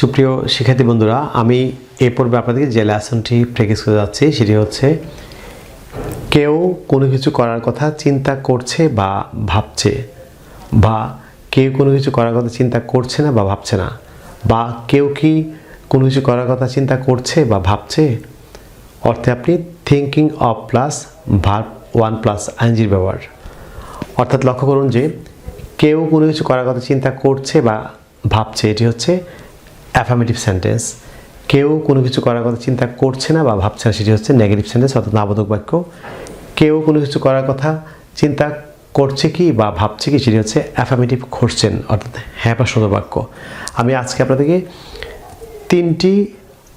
সুপ্রিয় শিক্ষার্থী বন্ধুরা, আমি এই পর্বে আপনাদেরকে যে লেসনটি প্র্যাকটিস করে যাচ্ছি সেটি হচ্ছে কেউ কোনো কিছু করার কথা চিন্তা করছে বা ভাবছে, বা কেউ কোনো কিছু করার কথা চিন্তা করছে না বা ভাবছে না, বা কেউ কি কোনো কিছু করার কথা চিন্তা করছে বা ভাবছে অর্থে আপনি thinking of plus verb one plus আইএনজির ব্যবহার। অর্থাৎ লক্ষ্য করুন যে কেউ কোনো কিছু করার কথা চিন্তা করছে বা ভাবছে, এটি হচ্ছে অ্যাফার্মেটিভ সেন্টেন্স। কেউ কোনো কিছু করার কথা চিন্তা করছে না বা ভাবছে না, সেটি হচ্ছে নেগেটিভ সেন্টেন্স অর্থাৎ নাবোধক বাক্য। কেউ কোনো কিছু করার কথা চিন্তা করছে কি বা ভাবছে কি, সেটি হচ্ছে অ্যাফার্মেটিভ কোশ্চেন অর্থাৎ হ্যাঁ প্রশ্ন বাক্য। আমি আজকে আপনাদেরকে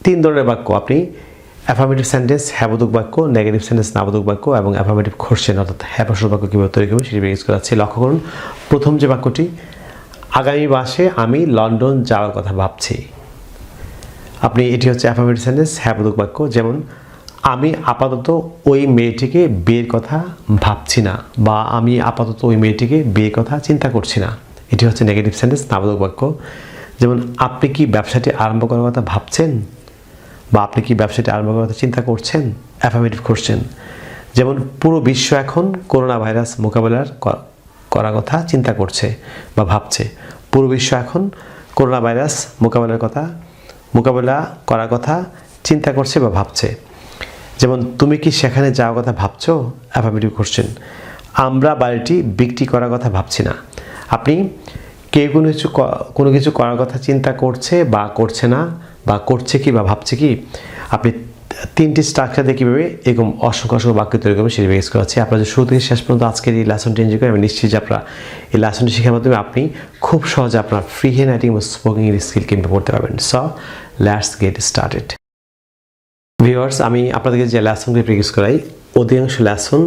তিন ধরনের বাক্য, আপনি অ্যাফার্মেটিভ সেন্টেন্স হ্যাবোধক বাক্য, নেগেটিভ সেন্টেন্স নাবোধক বাক্য এবং অ্যাফার্মেটিভ কোশ্চেন অর্থাৎ হ্যাঁ প্রশ্ন বাক্য কীভাবে তৈরি করবে সেটি প্র্যাকটিস করাচ্ছি। লক্ষ্য করুন প্রথম যে বাক্যটি, আগামী মাসে আমি লন্ডন যাওয়ার কথা ভাবছি। আপনি এটি হচ্ছে অ্যাফার্মেটিভ সেন্টেন্স হ্যাবোধক বাক্য। যেমন আমি আপাতত ওই মেয়েটিকে বিয়ের কথা ভাবছি না, বা আমি আপাতত ওই মেয়েটিকে বিয়ের কথা চিন্তা করছি না, এটি হচ্ছে নেগেটিভ সেন্টেন্স নাবোধক বাক্য। যেমন আপনি কি ব্যবসাটি আরম্ভ করার কথা ভাবছেন, বা আপনি কি ব্যবসাটি আরম্ভ করার কথা চিন্তা করছেন, অ্যাফার্মেটিভ কোশ্চেন। যেমন পুরো বিশ্ব এখন করোনা ভাইরাস মোকাবেলার করার কথা চিন্তা করছে বা ভাবছে। পুরো বিশ্ব এখন করোনা ভাইরাস মোকাবেলা করার কথা চিন্তা করছে বা ভাবছে। যেমন তুমি কি সেখানে যাওয়ার কথা ভাবছো, অ্যাফার্মেটিভ কোশ্চেন। আমরা বাড়িটি বিক্রি করার কথা ভাবছি না। আপনি কেউ কোনো কিছু করার কথা চিন্তা করছে বা করছে না, বা করছে কি বা ভাবছে কি, আপনি তিনটি স্ট্রাকচার দিয়ে কীভাবে এরকম অসংখ্য বাক্য তৈরি করবেন সেটি বেস করাচ্ছি। আপনারা যে শুরু থেকে শেষ পর্যন্ত আজকের এই লেসনটি এনজয় করেন, আমি নিশ্চিত যে আপনারা এই লেসনটি শেখার মাধ্যমে আপনি খুব সহজে আপনার ফ্রি হ্যান্ড রাইটিং এবং স্পোকিং স্কিলকে ইমপ্রুভ করতে পারবেন। So let's get started. Viewers, আমি আপনাদেরকে যে লেসনগুলি প্র্যাকটিস করাই অধিকাংশ লেসন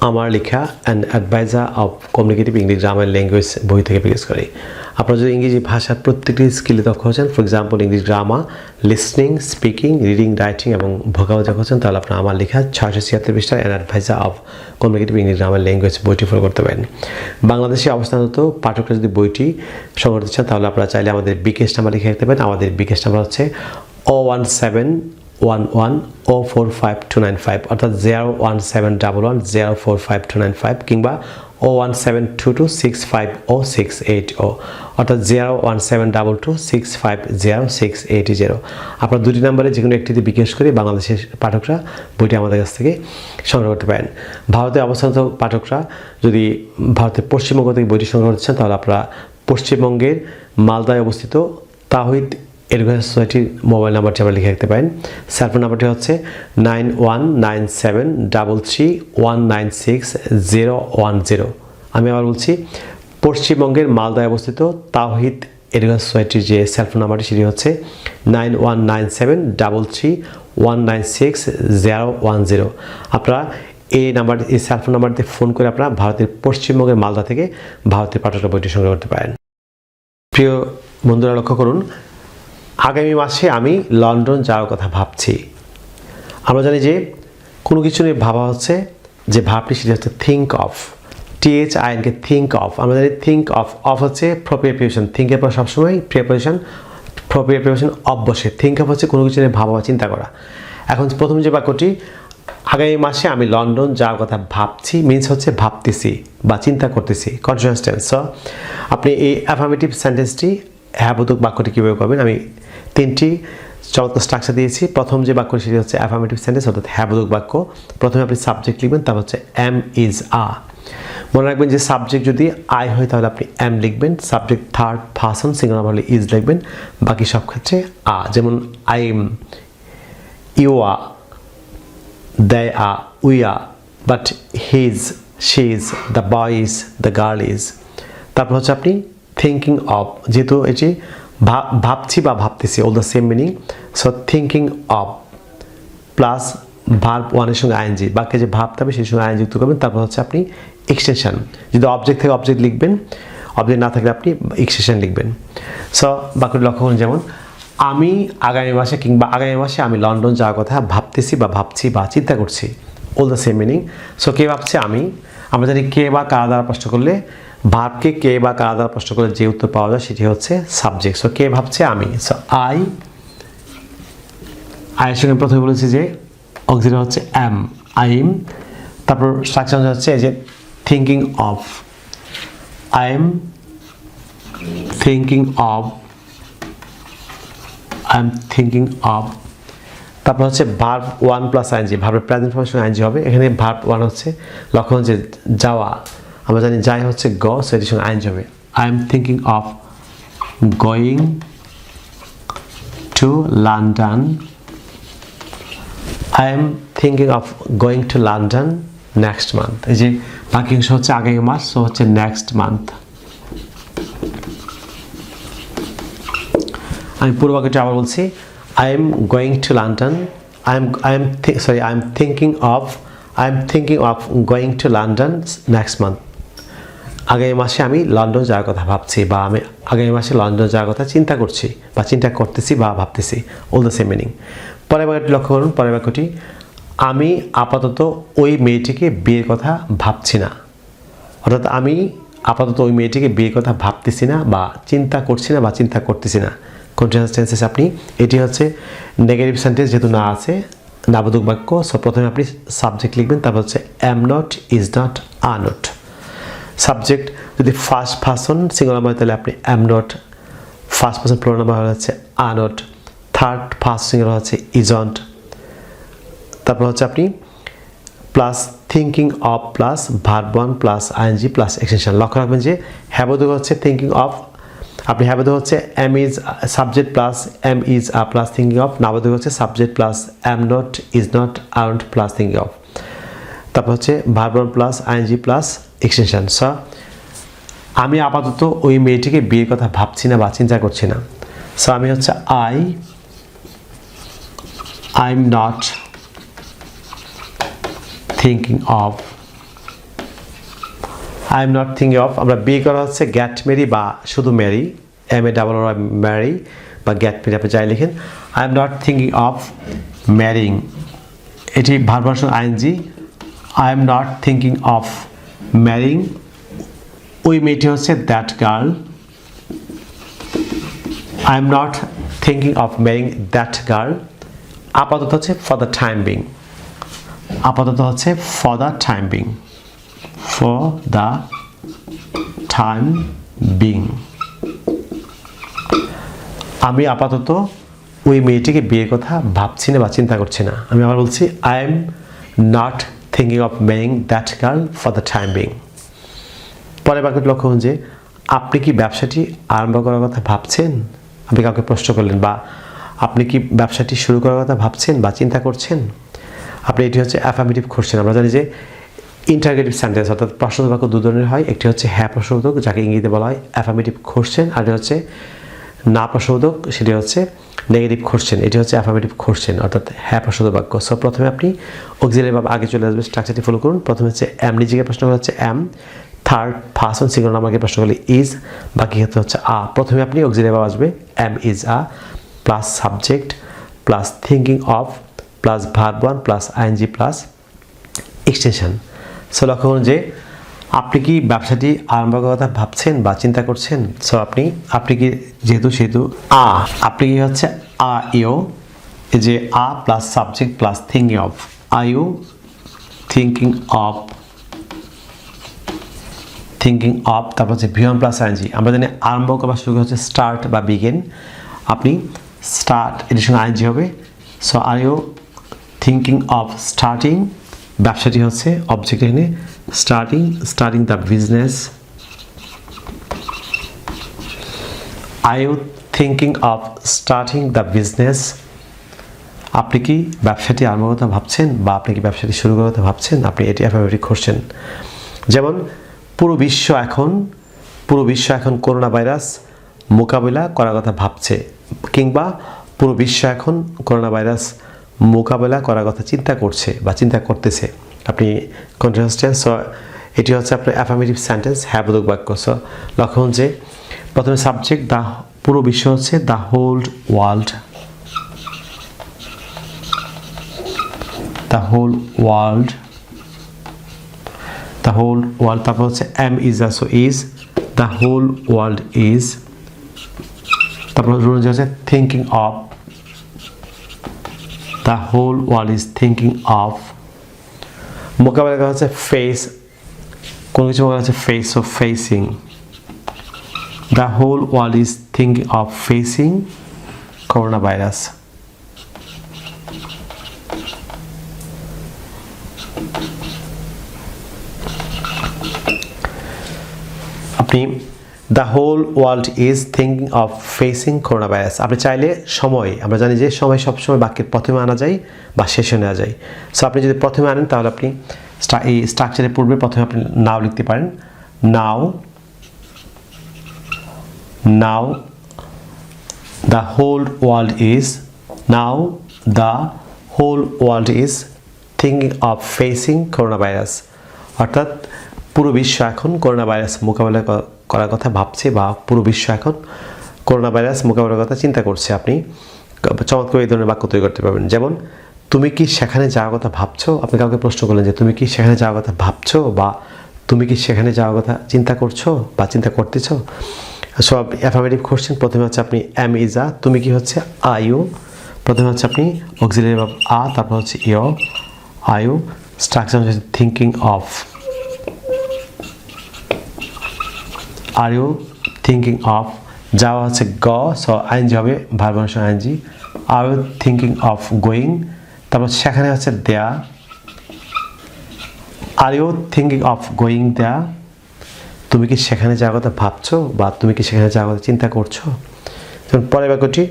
আমার লেখা and adviser of communicative English grammar language বই থেকে প্র্যাকটিস করি। আপনারা যদি ইংরেজি ভাষার প্রত্যেকটি স্কিলে দক্ষ হচ্ছেন, for example English grammar, listening, speaking, reading, writing এবং ভোকাবুলারি দক্ষ হচ্ছেন, তাহলে আপনারা আমার লেখা 676 পৃষ্ঠা and adviser of communicative English grammar language বইটি ফলো করতে পারেন। বাংলাদেশে অবস্থানরত পাঠকরা যদি বইটি সংগ্রহ করতে চান, তাহলে আপনারা চাইলে আমাদের বিকাশ নাম্বার লিখে রাখতে পারেন। আমাদের বিকাশ নাম্বার হচ্ছে 01711045295 অর্থাৎ 01711045295 কিংবা 01722650680 অর্থাৎ 01722650680। আপনার দুটি নাম্বারে যে কোনো একটিতে বিকাশ করে বাংলাদেশের পাঠকরা বইটি আমাদের কাছ থেকে সংগ্রহ করতে পারেন। ভারতে অবস্থানরত পাঠকরা যদি ভারতের পশ্চিমবঙ্গ থেকে বইটি সংগ্রহ করতে চান, তাহলে আপনারা পশ্চিমবঙ্গের মালদায় অবস্থিত তাওহিদ এডুকেশন সোসাইটির মোবাইল নাম্বারটি আবার লিখে রাখতে পারেন। সেলফোন নাম্বারটি হচ্ছে 919733196010। আমি আবার বলছি, পশ্চিমবঙ্গের মালদায় অবস্থিত তাওহিদ এডুকেশন সোসাইটির যে সেলফোন নাম্বারটি সেটি হচ্ছে 919733196010। আপনারা এই সেলফোন নাম্বারটিতে ফোন করে আপনারা ভারতের পশ্চিমবঙ্গের মালদা থেকে ভারতের পাঠকরা বইটি সংগ্রহ করতে পারেন। প্রিয় বন্ধুরা, লক্ষ্য করুন আগামী মাসে আমি লন্ডন যাওয়ার কথা ভাবছি। আমরা জানি যে কোনো কিছু নিয়ে ভাবা হচ্ছে, যে ভাবটি সেটি হচ্ছে think of, THINK, think of. আমরা জানি থিঙ্ক অফ হচ্ছে প্রিপোজিশন, থিঙ্কের পর সবসময় প্রিপোজিশন অফ বসে। থিঙ্ক অফ হচ্ছে কোনো কিছু নিয়ে ভাবা বা চিন্তা করা। এখন প্রথম যে বাক্যটি, আগামী মাসে আমি লন্ডন যাওয়ার কথা ভাবছি, মিনস হচ্ছে ভাবতেছি বা চিন্তা করতেছি, কন্টিনিউয়াস টেন্স। সো আপনি এই অ্যাফার্মেটিভ সেন্টেন্সটি হ্যাবোধক বাক্যটি কীভাবে করবেন, আমি তিনটি চমৎকার স্ট্রাকচার দিয়েছি। প্রথম যে বাক্য সেটি হচ্ছে অ্যাফার্মেটিভ সেন্টেন্স অর্থাৎ হ্যাবোধক বাক্য। প্রথমে আপনি সাবজেক্ট লিখবেন, তারপর হচ্ছে এম ইজ আ। মনে রাখবেন যে সাবজেক্ট যদি আই হয় তাহলে আপনি এম লিখবেন, সাবজেক্ট থার্ড পারসন সিঙ্গুলার হলে ইজ লিখবেন, বাকি সব ক্ষেত্রে আ। যেমন I am, you are, they are, we are, but he's, she is, the boy is, the girl is. তারপর হচ্ছে আপনি থিঙ্কিং অফ, যেহেতু এটি ভাবছি বা ভাবতেছি, all the same meaning. So thinking of plus verb ওয়ানের সঙ্গে আইএনজি, বাক্যে যে ভাবতে হবে সেই সঙ্গে আইএনজি যুক্ত করবেন। তারপর হচ্ছে আপনি এক্সটেনশন, যদি অবজেক্ট থেকে অবজেক্ট লিখবেন, অবজেক্ট না থাকলে আপনি এক্সটেনশন লিখবেন। সো বাক্যটি লক্ষ্য করুন, যেমন আমি আগামী মাসে আমি লন্ডন যাওয়ার কথা ভাবতেছি বা ভাবছি বা চিন্তা করছি, all the same meaning. So কে ভাবছে, আমি। আমরা জানি কে বা কারা দ্বারা প্রশ্ন করলে ভার্বকে কে বা কারা দ্বারা প্রশ্ন করলে যে উত্তর পাওয়া যায় সেটি হচ্ছে সাবজেক্ট। সো কে ভাবছে? আমি। সো আই এর সঙ্গে প্রথমে বলেছি যে অক্সিলারি হচ্ছে এম, আই এম। তারপর স্ট্রাকচার হচ্ছে এই যে thinking of, I am thinking of, I am thinking of. তারপর হচ্ছে ভার্ব ওয়ান প্লাস আইএনজি, ভার্বের প্রেজেন্ট ফর্মের সঙ্গে আইএনজি হবে। এখানে ভার্ব ওয়ান হচ্ছে লক্ষণ যে যাওয়া, আমরা জানি যাই হচ্ছে গ, সো এটির সঙ্গে আইএনজি হবে। I am thinking of going to London, I am thinking of going to London next month. এই যে বাকি অংশ হচ্ছে আগামী মাস, সো হচ্ছে নেক্সট মান্থ। আমি পুরো বাক্যটি আবার বলছি, I am going to London. I am thinking of going to London next month. আগামী মাসে আমি লন্ডন যাওয়ার কথা ভাবছি, বা আমি আগামী মাসে লন্ডন যাওয়ার কথা চিন্তা করছি, বা চিন্তা করতেছি, বা ভাবতেছি। All the same meaning. পরের বাক্যটি লক্ষ্য করুন। পরের বাক্যটি, আমি আপাতত ওই মেয়েটিকে বিয়ের কথা ভাবছি না। অর্থাৎ আমি আপাতত ওই মেয়েটিকে বিয়ের কথা ভাবতেছি না, বা চিন্তা করছি না, বা চিন্তা করতেছি না। কন্টিনিউয়াস টেন্সেস আপনি, এটি হচ্ছে নেগেটিভ সেন্টেন্স, যেহেতু না আছে নাবোধক বাক্য। সো প্রথমে আপনি সাবজেক্ট লিখবেন, তারপর হচ্ছে am not, is not, are not. Subject যদি ফার্স্ট পারসন সিঙ্গুলার হয় তাহলে আপনি am not, first person plural number হচ্ছে are not, third first singular হচ্ছে ইজন্ট। তারপর হচ্ছে আপনি plus thinking of plus verb one plus ING plus extension. লক্ষ্য রাখবেন যে হ্যাবোধক হচ্ছে থিঙ্কিং অফ, আপনি হ্যাবোধক হচ্ছে am is subject plus am is are plus thinking of. নাবোধক হচ্ছে subject plus am not, is not, are not plus thinking of. তারপর হচ্ছে verb one plus ING plus extension. So আমি আপাতত ওই মেয়েটিকে বিয়ের কথা ভাবছি না, বা চিন্তা করছি না। সো আমি হচ্ছে I am not thinking of, I am not thinking of. আমরা বিয়ে করা হচ্ছে গেট মেরি বা শুধু marry, M A double R marry বা গেট মেরি আপনি যাই লিখেন। I am not thinking of marrying, এটি ভার্ব সঙ্গে ING. I am not thinking of marrying ওই মেয়েটি হচ্ছে that girl. I am not thinking of marrying that girl. আপাতত হচ্ছে ফর দ্য টাইম বিং, আপাতত হচ্ছে for the time being, for the time being. আমি আপাতত ওই মেয়েটিকে বিয়ের কথা ভাবছি না, বা চিন্তা করছি না। আমি আবার বলছি, I am not thinking of marrying that girl for the time being. পরের বাক্যটি লক্ষ্য করুন যে আপনি কি ব্যবসাটি আরম্ভ করার কথা ভাবছেন? আপনি কাউকে প্রশ্ন করলেন, বা আপনি কি ব্যবসাটি শুরু করার কথা ভাবছেন বা চিন্তা করছেন? আপনি, এটি হচ্ছে অ্যাফার্মেটিভ কোশ্চেন। আমরা জানি যে ইন্টারগেটিভ সেন্টেন্স অর্থাৎ প্রশ্নবোধক বাক্য দু ধরনের হয়। একটি হচ্ছে হ্যাঁ প্রশ্নবোধক, যাকে ইংরেজিতে বলা হয় অ্যাফার্মেটিভ কোশ্চেন, আর এটি হচ্ছে না প্রশ্নবোধক, সেটি হচ্ছে নেগেটিভ কোশ্চেন। এটি হচ্ছে অ্যাফার্মেটিভ কোশ্চেন অর্থাৎ হ্যাঁ প্রশ্নবোধক বাক্য। সো প্রথমে আপনি অক্সিলারি ভার্ব আগে চলে আসবে, স্ট্রাকচারটি ফলো করুন। প্রথমে হচ্ছে এম নিজেকে প্রশ্ন করা হচ্ছে এম, থার্ড পারসন সিঙ্গুলার নাম্বারকে প্রশ্ন করলে ইজ, বাকি ক্ষেত্রে হচ্ছে আ। প্রথমে আপনি অক্সিলারি ভার্ব আসবে am is are plus subject plus thinking of plus verb one plus ING plus extension. So লক্ষ্য করুন যে আপনি কি ব্যবসাটি আরম্ভ করার কথা ভাবছেন বা চিন্তা করছেন? সো আপনি কি যেহেতু সেহেতু আপনি কি হচ্ছে ইউ, এই যে plus subject plus thinking of, are you thinking of, thinking of. তারপর হচ্ছে ভি ওয়ান প্লাস আইএনজি। আমরা জানি আরম্ভ করা শুরু হচ্ছে স্টার্ট বা বিগিন, আপনি স্টার্ট এটির সঙ্গে আইএনজি হবে। So are you thinking of starting, ব্যবসাটি হচ্ছে অবজেক্ট, এখানে starting the business. Are you thinking of starting the business, আপনি কি ব্যবসাটি আরম্ভ করতে ভাবছেন বা আপনি কি ব্যবসাটি শুরু করতে ভাবছেন? আপনি এটি অ্যাফার্মেটিভ কোশ্চেন। যেমন পুরো বিশ্ব এখন করোনা ভাইরাস মোকাবিলা করার কথা ভাবছে, কিংবা পুরো বিশ্ব এখন করোনা ভাইরাস মোকাবেলা করার কথা চিন্তা করছে বা চিন্তা করতেছে। আপনি কন্টিনিউয়াস টেন্স। সো এটি হচ্ছে আপনার অ্যাফার্মেটিভ সেন্টেন্স, হ্যাঁ বোধক বাক্য। সো লক্ষ্য যে প্রথমে সাবজেক্ট দ্য, পুরো বিশ্ব হচ্ছে the whole world, the whole world. The whole world, তারপর হচ্ছে am is are, so is, the whole world is, তারপর রুল হচ্ছে thinking of, the whole world is thinking of. মোকাবেলা করা হচ্ছে ফেস, কোনো কিছু মোকাবেলা হচ্ছে face, so facing, the whole world is thinking of facing corona virus. আপনি the whole world is thinking of facing corona virus, আপনি চাইলে সময়, আমরা জানি যে সময় সবসময় বাক্যের প্রথমে আনা যায় বা শেষে নেওয়া যায়। সো আপনি যদি প্রথমে আনেন তাহলে আপনি এই স্ট্রাকচারের পূর্বে প্রথমে আপনি নাও লিখতে পারেন, now, now the whole world is, now the whole world is thinking of facing corona virus, অর্থাৎ পুরো বিশ্ব এখন করোনা ভাইরাস মোকাবেলা করার কথা ভাবছে বা পুরো বিশ্ব এখন করোনা ভাইরাস মোকাবেলার কথা চিন্তা করছে। আপনি চমৎকার এই ধরনের বাক্য তৈরি করতে পারবেন। যেমন তুমি কি সেখানে যাওয়ার কথা ভাবছো, আপনি কাউকে প্রশ্ন করলেন যে তুমি কি সেখানে যাওয়ার কথা ভাবছো বা তুমি কি সেখানে যাওয়ার কথা চিন্তা করছো বা চিন্তা করতেছো। সব অ্যাফার্মেটিভ কোশ্চেন, প্রথমে হচ্ছে আপনি এম ইজ আ, তুমি কি হচ্ছে আর ইউ, প্রথমে হচ্ছে আপনি অক্সিলারি ভার্ব আ, তারপর হচ্ছে ইউ, আর ইউ, স্ট্রাকচার হচ্ছে thinking of, are you thinking of, যাওয়া হচ্ছে গ, সো আইনজি হবে ভার্ব অনুসারে ING, are you thinking of going, তারপর সেখানে হচ্ছে there, are you thinking of going there, তুমি কি সেখানে যাওয়ার কথা ভাবছো বা তুমি কি সেখানে যাওয়ার কথা চিন্তা করছো। যেমন পরের বাক্যটি,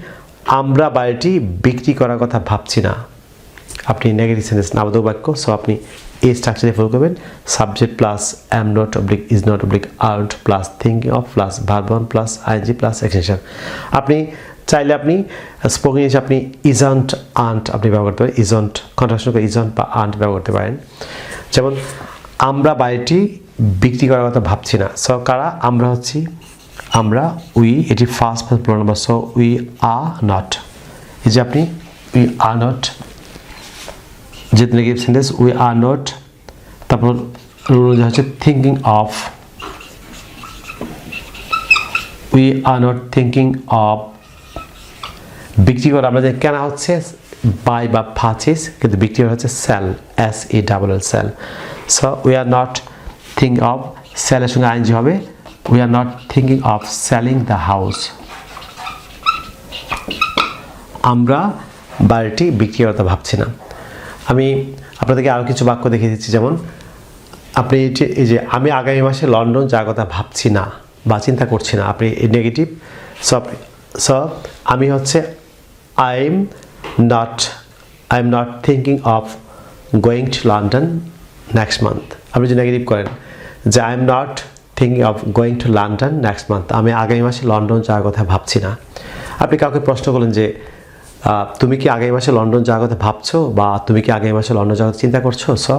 আমরা বাড়িটি বিক্রি করার কথা ভাবছি না, আপনি নেগেটিভ সেন্টেন্স নাবোধক বাক্য, সো আপনি এই স্ট্রাকচারে ফলো করবেন, subject plus am not oblique is not oblique are plus thinking of plus verb one plus ING plus extension. আপনি চাইলে আপনি স্পোকেন ইংলিশে আপনি ইজন্ট আন্ট আপনি ব্যবহার করতে পারেন, ইজন্ট কন্ট্রাকশন করে ইজন্ট বা আন্ট ব্যবহার করতে পারেন। যেমন আমরা বাড়িটি বিক্রি করার কথা ভাবছি না, সো কারা, আমরা হচ্ছি, আমরা, উই, এটি first plural number, so we are not, এই যে আপনি উই আর নট, যেহেতু negative sentence we are not, তারপর রুল হচ্ছে thinking of, we are not thinking of, বিক্রি করা আমরা যে কেনা হচ্ছে বাই বা পারচেজ, কিন্তু বিক্রি করা হচ্ছে sell, S E double L sell, so we are not think of, সেলের সঙ্গে আইনজি হবে, we are not thinking of selling the house, আমরা বাড়িটি বিক্রি করতে ভাবছি না। আমি আপনাদেরকে আরও কিছু বাক্য দেখিয়ে দিচ্ছি। যেমন আপনি এই যে আমি আগামী মাসে লন্ডন যাওয়ার কথা ভাবছি না বা চিন্তা করছি না, আপনি নেগেটিভ, সো আমি হচ্ছে I am not thinking of going to London next month, আপনি যদি নেগেটিভ করেন যে I am not thinking of going to London next month, আমি আগামী মাসে লন্ডন যাওয়ার কথা ভাবছি না। আপনি কাউকে প্রশ্ন করলেন যে তুমি কি আগামী মাসে লন্ডন যাওয়ার কথা ভাবছো বা তুমি কি আগামী মাসে লন্ডন যাওয়ার কথা চিন্তা করছো। সো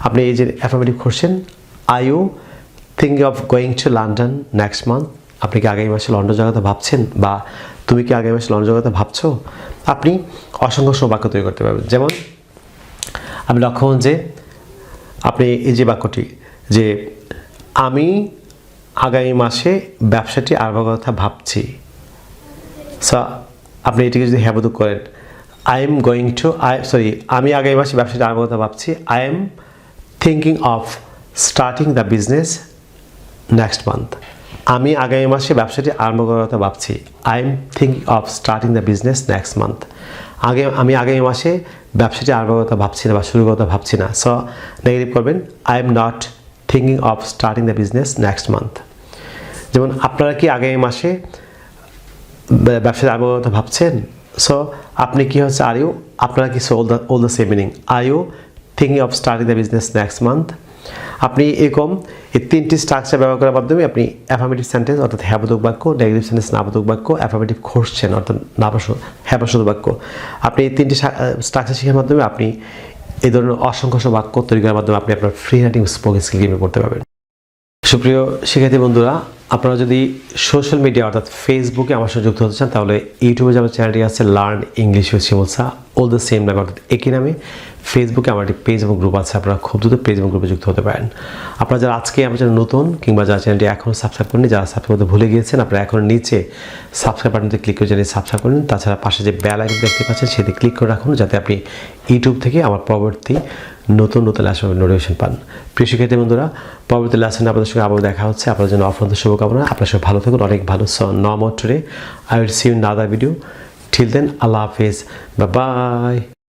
আপনি এই যে affirmative question, are you thinking of going to London next month, আপনি কি আগামী মাসে লন্ডন যাওয়ার কথা ভাবছেন বা তুমি কি আগামী মাসে লন্ডন যাওয়ার কথা ভাবছো। আপনি অসংখ্য বাক্য তৈরি করতে পারবেন। যেমন আমি লক্ষ্য করুন যে আপনি এই যে বাক্যটি যে আমি আগামী মাসে ব্যবসাটি আরম্ভ করার কথা ভাবছি, সো আপনি এটিকে যদি হ্যাবোধক করেন, আই এম গোয়িং টু, আমি আগামী মাসে ব্যবসাটি আরম্ভ করতে ভাবছি, I am thinking of starting the business next month, আমি আগামী মাসে ব্যবসাটি আরম্ভ করার কথা ভাবছি, I am thinking of starting the business next month, আমি আগামী মাসে ব্যবসাটি আরম্ভ করার কথা ভাবছি না বা শুরু করতে ভাবছি না, সো নেগেটিভ করবেন, I am not thinking of starting the business next month. যেমন আপনারা কি আগামী মাসে ব্যবসার আরম্ভ করতে ভাবছেন, সো আপনি কি হচ্ছে আর ইউ, আপনারা কি, so all the same meaning, are you thinking of starting the business next month. আপনি এরকম এই তিনটি স্ট্রাকচার ব্যবহার করার মাধ্যমে আপনি অ্যাফার্মেটিভ সেন্টেন্স অর্থাৎ হ্যাবোধক বাক্য, নেগেটিভ সেন্টেন্স নাবোধক বাক্য, অ্যাফার্মেটিভ কোশ্চেন অর্থাৎ হ্যাবাসূচক বাক্য, আপনি এই তিনটি স্ট্রাকচার শেখার মাধ্যমে আপনি এই ধরনের অসংখ্য বাক্য তৈরি করার মাধ্যমে আপনি আপনার free writing spoken skill improve করতে পারবেন। সুপ্রিয় শিক্ষার্থী বন্ধুরা, আপনারা যদি সোশ্যাল মিডিয়া অর্থাৎ ফেসবুকে আমার সাথে যুক্ত হতে চান তাহলে ইউটিউবে যে আমার চ্যানেলটি আছে learn English with Shimul sir, all the same নামে অর্থাৎ একই নামে ফেসবুকে আমার একটি পেজ এবং গ্রুপ আছে, আপনারা খুব দ্রুত পেজ এবং গ্রুপে যুক্ত হতে পারেন। আপনারা যারা আজকে আমার চ্যানেল নতুন কিংবা যারা চ্যানেলটি এখনও সাবস্ক্রাইব করেনি, যারা সাবস্ক্রাইব করতে ভুলে গিয়েছেন, আপনারা এখন নিচে সাবস্ক্রাইব বাটনতে ক্লিক করে চ্যানেল সাবস্ক্রাইব করেন। তাছাড়া পাশে যে বেল আইকন দেখতে পাচ্ছেন সেটি ক্লিক করে রাখুন, যাতে আপনি ইউটিউব থেকে আমার পরবর্তী নতুন লেসন নোটিফিকেশন পান। প্রিয় শিক্ষার্থী বন্ধুরা, পরবর্তী লেসনে আপনাদের সঙ্গে আবার দেখা হচ্ছে। আপনাদের জন্য অফুরন্ত শুভকামনা। আপনার সবাই ভালো থাকুন, অনেক ভালো। No more today, I will see you in other video. Till then, Allah Hafiz. Bye bye.